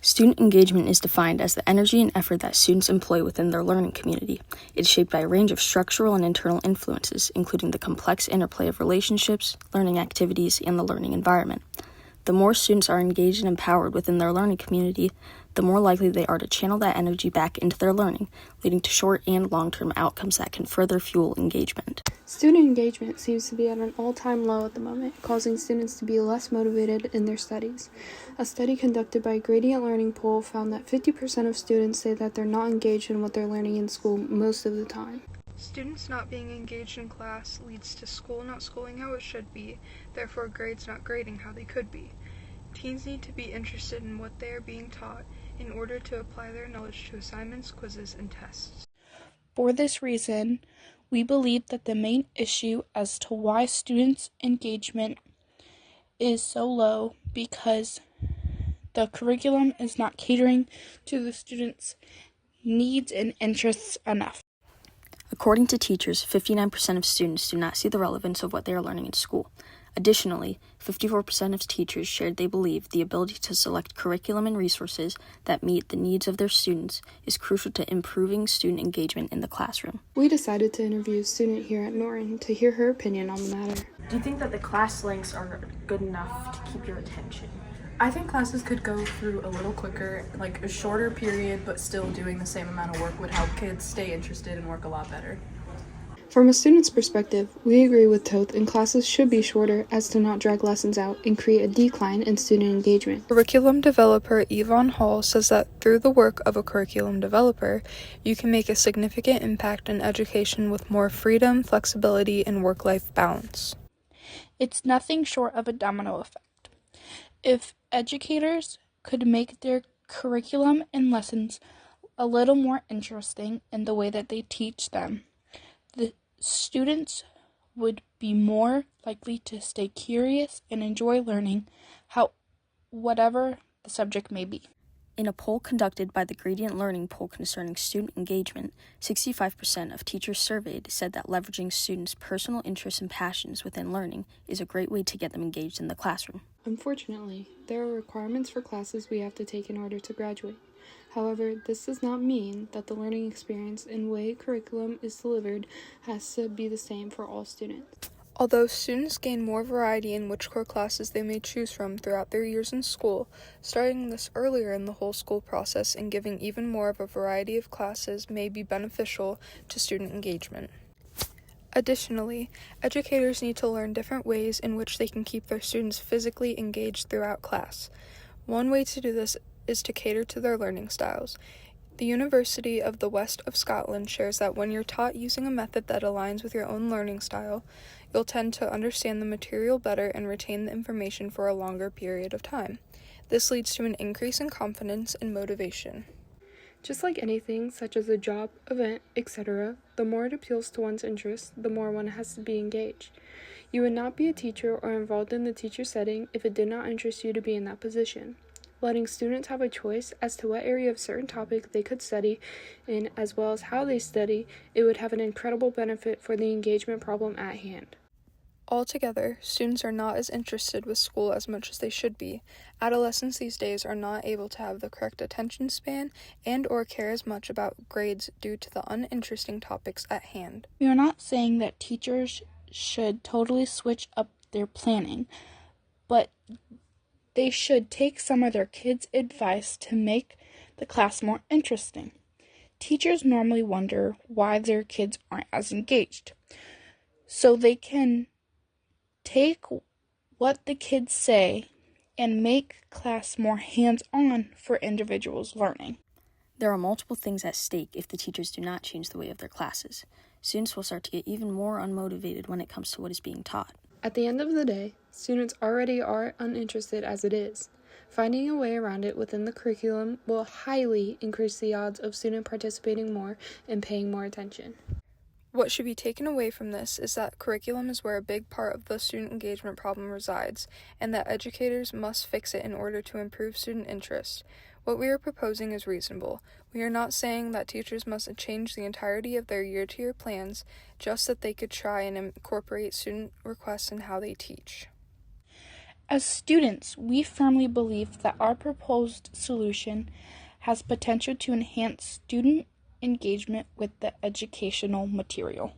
Student engagement is defined as the energy and effort that students employ within their learning community. It is shaped by a range of structural and internal influences, including the complex interplay of relationships, learning activities, and the learning environment. The more students are engaged and empowered within their learning community, the more likely they are to channel that energy back into their learning, leading to short and long-term outcomes that can further fuel engagement. Student engagement seems to be at an all-time low at the moment, causing students to be less motivated in their studies. A study conducted by Gradient Learning Poll found that 50% of students say that they're not engaged in what they're learning in school most of the time. Students not being engaged in class leads to school not schooling how it should be, therefore grades not grading how they could be. Teens need to be interested in what they are being taught in order to apply their knowledge to assignments, quizzes, and tests. For this reason, we believe that the main issue as to why students' engagement is so low because the curriculum is not catering to the students' needs and interests enough. According to teachers, 59% of students do not see the relevance of what they are learning in school. Additionally, 54% of teachers shared they believe the ability to select curriculum and resources that meet the needs of their students is crucial to improving student engagement in the classroom. We decided to interview a student here at Norton to hear her opinion on the matter. Do you think that the class lengths are good enough to keep your attention? I think classes could go through a little quicker, like a shorter period, but still doing the same amount of work would help kids stay interested and work a lot better. From a student's perspective, we agree with Toth and classes should be shorter as to not drag lessons out and create a decline in student engagement. Curriculum developer Yvonne Hall says that through the work of a curriculum developer, you can make a significant impact in education with more freedom, flexibility, and work-life balance. It's nothing short of a domino effect. If educators could make their curriculum and lessons a little more interesting in the way that they teach them, the students would be more likely to stay curious and enjoy learning whatever the subject may be. In a poll conducted by the Gradient Learning Poll concerning student engagement, 65% of teachers surveyed said that leveraging students' personal interests and passions within learning is a great way to get them engaged in the classroom. Unfortunately, there are requirements for classes we have to take in order to graduate. However, this does not mean that the learning experience and way curriculum is delivered has to be the same for all students. Although students gain more variety in which core classes they may choose from throughout their years in school, starting this earlier in the whole school process and giving even more of a variety of classes may be beneficial to student engagement. Additionally, educators need to learn different ways in which they can keep their students physically engaged throughout class. One way to do this is to cater to their learning styles. The University of the West of Scotland shares that when you're taught using a method that aligns with your own learning style, you'll tend to understand the material better and retain the information for a longer period of time. This leads to an increase in confidence and motivation. Just like anything, such as a job, event, etc., the more it appeals to one's interests, the more one has to be engaged. You would not be a teacher or involved in the teacher setting if it did not interest you to be in that position. Letting students have a choice as to what area of certain topic they could study in, as well as how they study, it would have an incredible benefit for the engagement problem at hand. Altogether, students are not as interested with school as much as they should be. Adolescents these days are not able to have the correct attention span and or care as much about grades due to the uninteresting topics at hand. We are not saying that teachers should totally switch up their planning, but they should take some of their kids' advice to make the class more interesting. Teachers normally wonder why their kids aren't as engaged, so they can take what the kids say and make class more hands-on for individuals learning. There are multiple things at stake if the teachers do not change the way of their classes. Students will start to get even more unmotivated when it comes to what is being taught. At the end of the day, students already are uninterested as it is. Finding a way around it within the curriculum will highly increase the odds of students participating more and paying more attention. What should be taken away from this is that curriculum is where a big part of the student engagement problem resides, and that educators must fix it in order to improve student interest. What we are proposing is reasonable. We are not saying that teachers must change the entirety of their year-to-year plans, just that they could try and incorporate student requests in how they teach. As students, we firmly believe that our proposed solution has potential to enhance student engagement with the educational material.